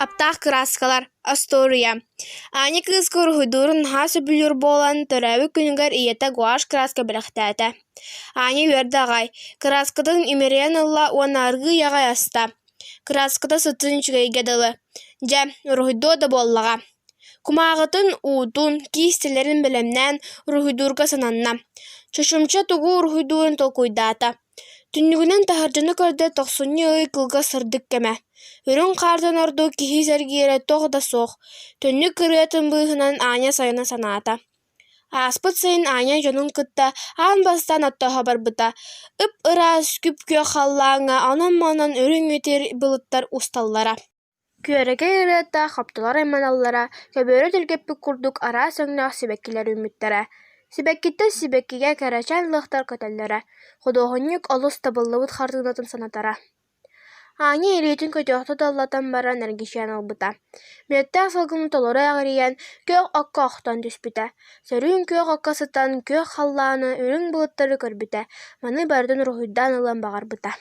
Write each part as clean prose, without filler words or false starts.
Аптах краскалар, Астория. Ани кыз көргүдүрүн хасы бүлүр болан төрәбі күнігер иета гуаш краска біліқтәті. Ани верді ағай, краскадың имерен ұлла уанарғы яғай аста. Краскада сытын чүгейгеділі. Жа, рухидо да боллаға. Кумағытын уутун кистелерин білемнен рухидурга сананна. Чошумча тугу рухидурын толкуйдата. Түннігінен тахаржаны көрді тоқсуны ой кылға сырдық кеме. Үрін қартын орду кихи сәргері тоқ да соқ. Түнні кіретін бұғынан Аня сайына саната. Аспыт сайын Аня жонын кытта ан бастан аттаға барбыта. Үп ырас күп кө қаллаңа анан-манан үрін өтер бұлыттар усталлара. Күреге үретта қаптылар айманаллара, көбөрі тілгеппі күрдік ара сөңнақ себеккілер үміттері. Сибеккитте сибеккиге кәрәчән лықтар көтәлләре, худоғынник олыс табыллыбыт хартынатын санатара. Ани елейтін көтеқті даллатан бара нәргешен албыта. Метті асылғын толыры ағыриян көк аққа ақтан түспіті. Сөрін көк аққа сытан көк халланы үрін бұлыттары көрбіті. Маны бардың рухыддан ұлан бағар бұта.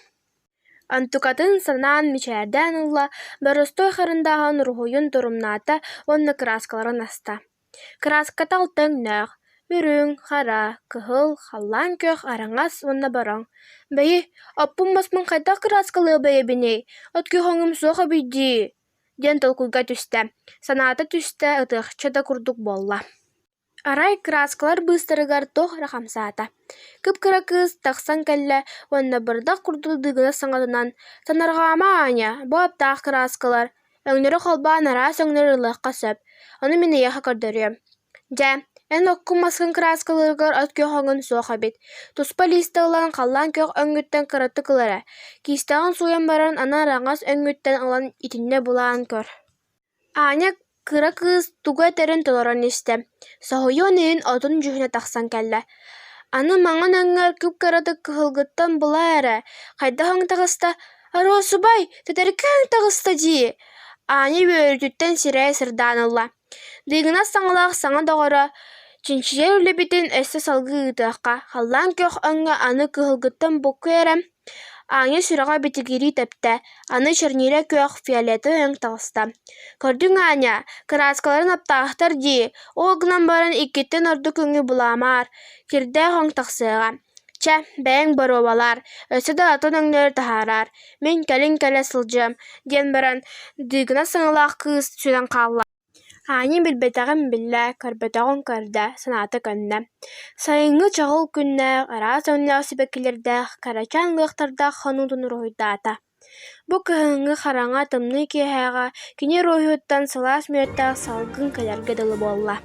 Антукатын санан мичәрдән ұлла барыстой қарындаған рухойын тұрымната онны краскаларын аста. Краската алтын нәғ. Үрің, қара, кығыл, халлан көх араңас онна бараң. Бәйі, аппым басмын қайта краскалы бәйі біней, от көхоңым соға бейді. Ден толкуйға түсті. Санаты түсті ұтықча да күрдік болла. Арай краскалар быстырыгар тоқ рақамсаата. Кып-кыра кыз тақсан кәлі, онна бардақ күрділдігіна саңадынан. Санарға ама Аня, бұ аптақ краскалар. Өңнері қолбан ара сөңнері лыққа сөп. Оны мені яқа көрдірем. Жа, эн оккун маскын краскалыргар от көхоңын соға бит. Туспа листығылан қаллан көх өңгіттен қыраты кылара. Кистағын суян баран ана раңас өңгіттен алан итинне булаан көр. Аня кыра кыз туга терен толоран исте. Соғойон ең отын жүхіне тақсан кәлі. Аны маңын өңгір күп қыраты кығылгыттан бұла әрі. Қайдағың тағыста, aro subay, тәтәркәң тағыста ди. Аня бөрітіттен сирай сырданылла. Дегіна саңылақ саңа доғыра. Чинчиер үлебетін әсті салғы ұтаққа. Халлан көх өңі аны кығылгыттан бұқы әрім. Аңы сұраға бітігері тәпті. Аны чернилі көх фиолеті өң тағыста. Көрдің Аня, краскаларын аптағықтар ди. Оғынан барын икеттен орды көңі бұламар. Керді оң тақсыға. Чә, бәң баруалар. Өсі да атын өңлері тахарар. Мен кәлін кәлі сылжым. Ден баран дегіна саңылақ кыз сүден қалла. Ани билбетағын білі, көрбетағын көрді, санаты көнді. Сайыңы чағыл күнні, ара сөңлі сібекілерді, қарачан лықтарда қанудың ройдата. Бұ күйіңі қараңа тымны кейхаға, кені ройуттан салас мүйеттағы салғын кәлерге дылы болла.